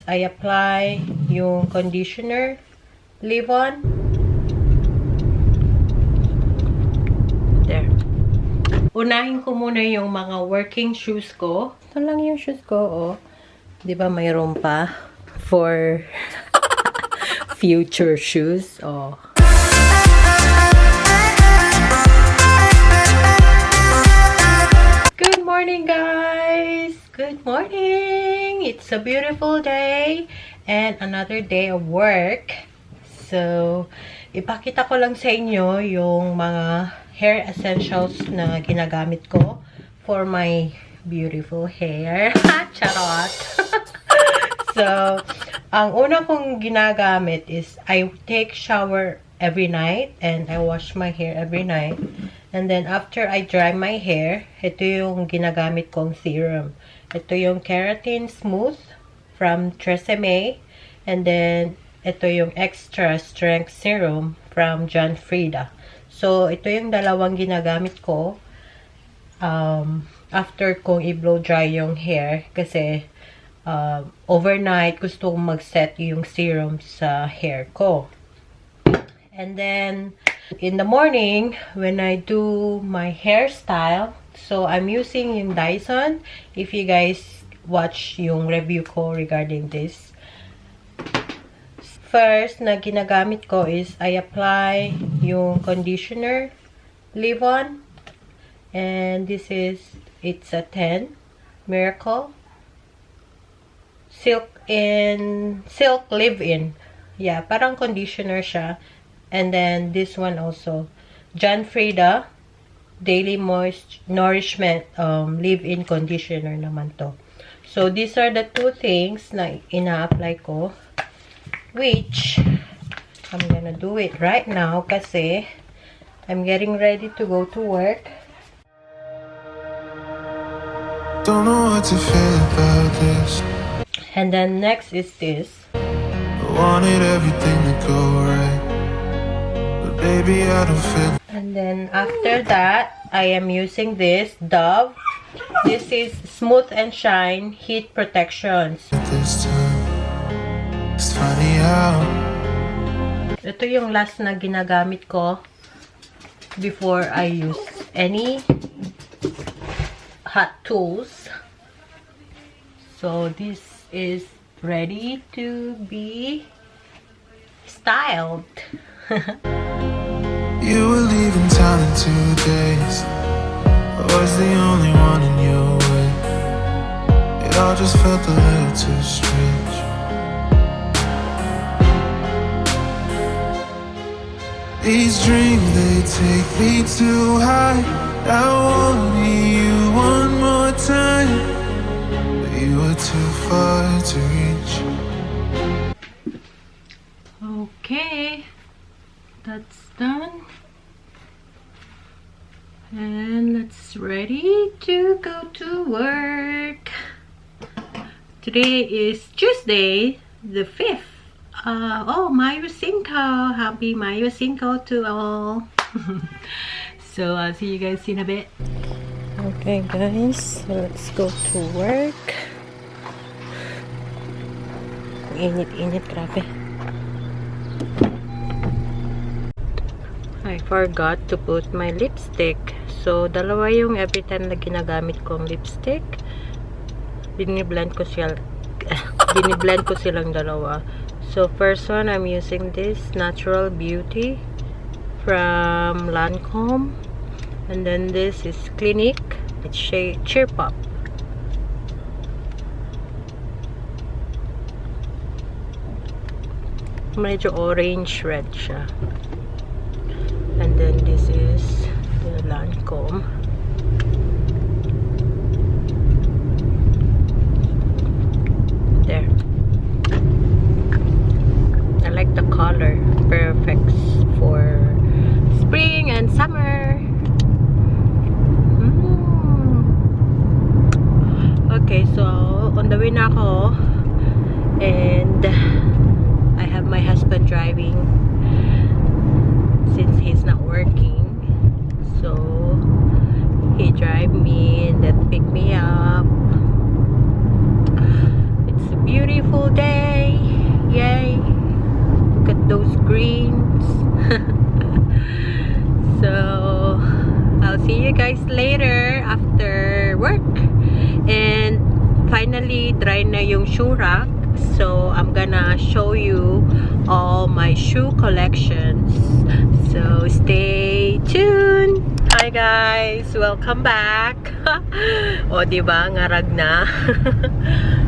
I apply yung conditioner, leave-on. There. Unahin ko muna yung mga working shoes ko. Ito lang yung shoes ko, oh. Di ba mayroon pa for future shoes, oh. Good morning, guys! Good morning! It's a beautiful day and another day of work. So, ipakita ko lang sa inyo yung mga hair essentials na ginagamit ko for my beautiful hair. Charot! So, ang una kong ginagamit is I take shower every night and I wash my hair every night. And then, after I dry my hair, ito yung ginagamit kong serum. Ito yung Keratin Smooth from Thisisme. And then, ito yung Extra Strength Serum from John Frieda. So, ito yung dalawang ginagamit ko after kong i-blow dry yung hair. Kasi, overnight, gusto kong mag-set yung serum sa hair ko. And then, in the morning, when I do my hairstyle, so I'm using yung Dyson. If you guys watch yung review ko regarding this. First na ginagamit ko is I apply yung conditioner, leave-on. And this is, it's a 10 Miracle. Silk leave-in. Yeah, parang conditioner siya. And then, this one also. John Frieda Daily Nourishment Leave-In Conditioner naman to. So, these are the two things na ina-apply ko. Which, I'm gonna do it right now kasi I'm getting ready to go to work. Don't know what to feel about this. And then, next is this. I wanted everything to go right. Baby, I don't feel. And then after that, I am using this Dove. This is Smooth and Shine Heat Protections. This time, it's funny how. Ito yung last na ginagamit ko before I use any hot tools. So this is ready to be styled. You were leaving town in 2 days. I was the only one in your way. It all just felt a little too strange. These dreams, they take me too high. I want you one more time, but you were too far to reach. Okay, that's done. And let's ready to go to work. Today is Tuesday, the 5th. Oh, Mayo Cinco. Happy Mayo Cinco to all. So, I'll see you guys in a bit. Okay, guys. Let's go to work. Init-init, grabe. I forgot to put my lipstick. So, dalawa yung every time na ginagamit kong lipstick. Biniblend ko silang dalawa. So, first one, I'm using this Natural Beauty from Lancome. And then this is Clinique. It's shade Cheer Pop. Medyo orange red siya. And then this is the Lancome. There. I like the color. Perfect for spring and summer. Okay, so on the way na ako. And I have my husband driving since he's not working, so he drive me and then pick me up. It's beautiful day. Yay. Look at those greens. So, I'll see you guys later after work. And finally, dry na yung shoe rack. So, I'm gonna show you all my shoe collections. So, stay tuned. Hi guys! Welcome back! O, diba? Ngarag na.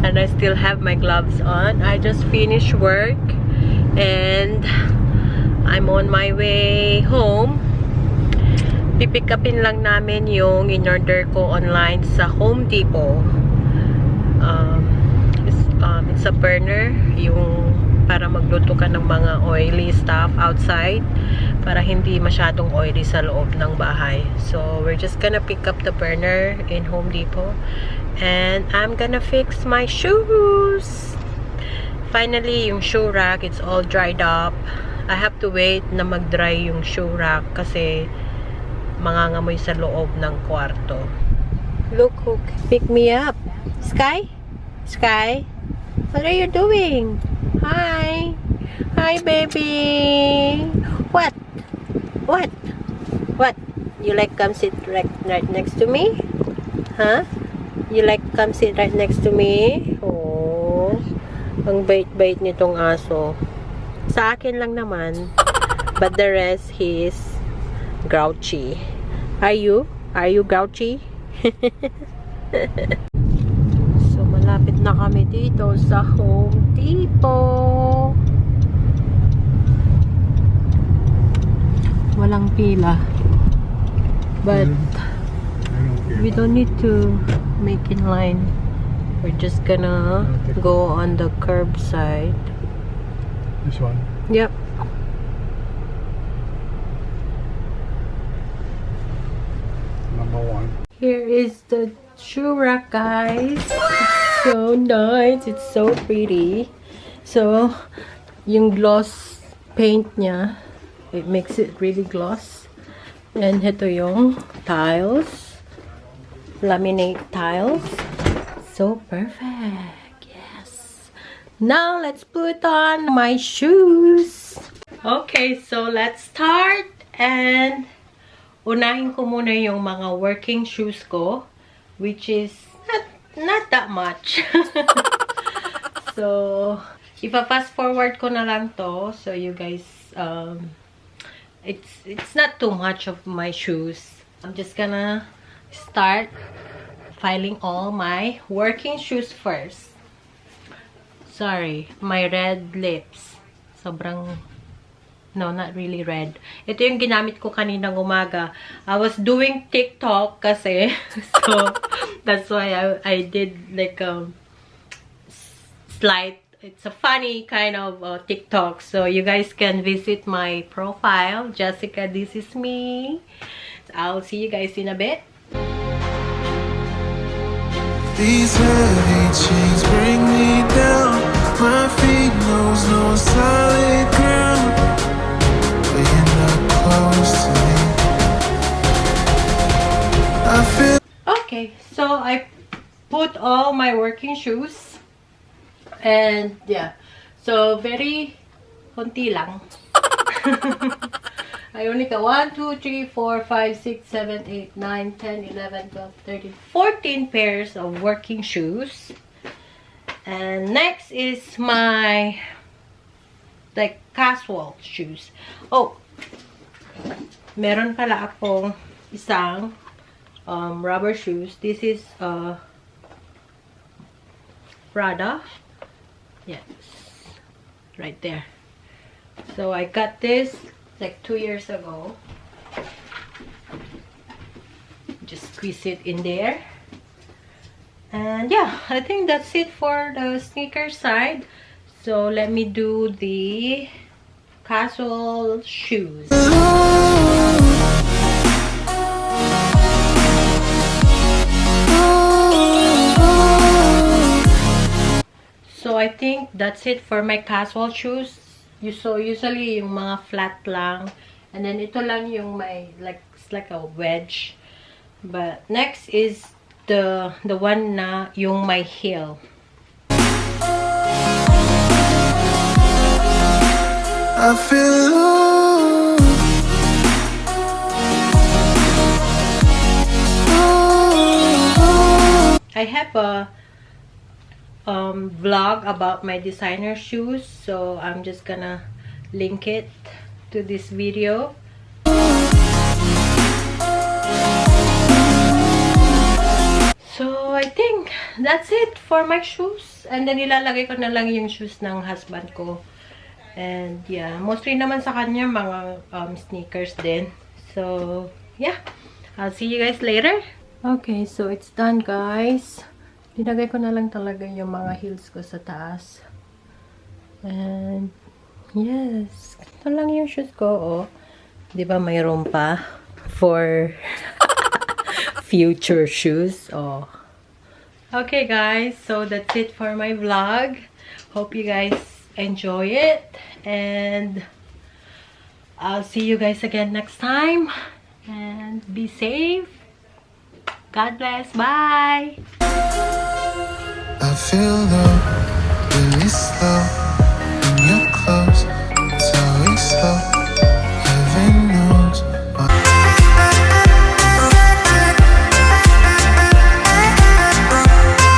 And I still have my gloves on. I just finished work. And I'm on my way home. Pipick upin lang namin yung in-order ko online sa Home Depot. It's a burner. Yung para magluto ka ng mga oily stuff outside para hindi masyadong oily sa loob ng bahay. So, we're just gonna pick up the burner in Home Depot and I'm gonna fix my shoes. Finally, yung shoe rack, it's all dried up. I have to wait na mag-dry yung shoe rack kasi mangangamoy sa loob ng kwarto. Look who pick me up. Sky? Sky? What are you doing? Hi. Hi, baby. What? What? What? You like come sit right next to me? Huh? You like come sit right next to me? Oh. Ang bait-bait nitong aso. Sa akin lang naman. But the rest, he's grouchy. Are you? Are you grouchy? So, malapit na kami dito sa Home Depot. Walang pila. But, we don't need to make in line. We're just gonna go on the curbside. This one? Yep. Number one. Here is the shoe rack, guys. It's so nice. It's so pretty. So, yung gloss paint niya, it makes it really gloss. And ito yung tiles. Laminate tiles. So perfect. Yes. Now, let's put on my shoes. Okay, so let's start. And unahin ko muna yung mga working shoes ko, which is not that much. So, ipa-fast forward ko na lang to. So, you guys, it's not too much of my shoes. I'm just gonna start filing all my working shoes first. Sorry, my red lips. Sobrang... No, not really red. Ito yung ginamit ko kaninang umaga. I was doing TikTok kasi. So, that's why I did like a slight, it's a funny kind of TikTok. So, you guys can visit my profile. Jessica, this is me. I'll see you guys in a bit. These heavy chains bring me down. My feet knows no solid ground. But you're not close to me. I feel. Okay, so I put all my working shoes. And yeah, so very konti lang. I only got 1, 2, 3, 4, 5, 6, 7, 8, 9, 10, 11, 12, 13, 14 pairs of working shoes. And next is my like casual shoes. Oh, meron pala akong isang rubber shoes. This is Prada. Yes, right there. So I got this like 2 years ago. Just squeeze it in there. And yeah, I think that's it for the sneaker side. So let me do the casual shoes. So I think that's it for my casual shoes. So usually yung mga flat lang. And then ito lang yung my like it's like a wedge. But next is the one na yung my heel. I feel low. I have a vlog about my designer shoes, so I'm just gonna link it to this video. So I think that's it for my shoes, and then ilalagay ko na lang yung shoes ng husband ko. And yeah, mostly naman sa kanya mga sneakers din. So yeah, I'll see you guys later. Okay, so it's done, guys. Dinagay ko na lang talaga yung mga heels ko sa taas. And yes, ito lang yung shoes ko, oh. 'Di ba mayroon pa for future shoes, oh. Okay, guys, so that's it for my vlog. Hope you guys enjoy it, and I'll see you guys again next time, and be safe. God bless. Bye. I feel low, really slow. When you're close, it's always slow.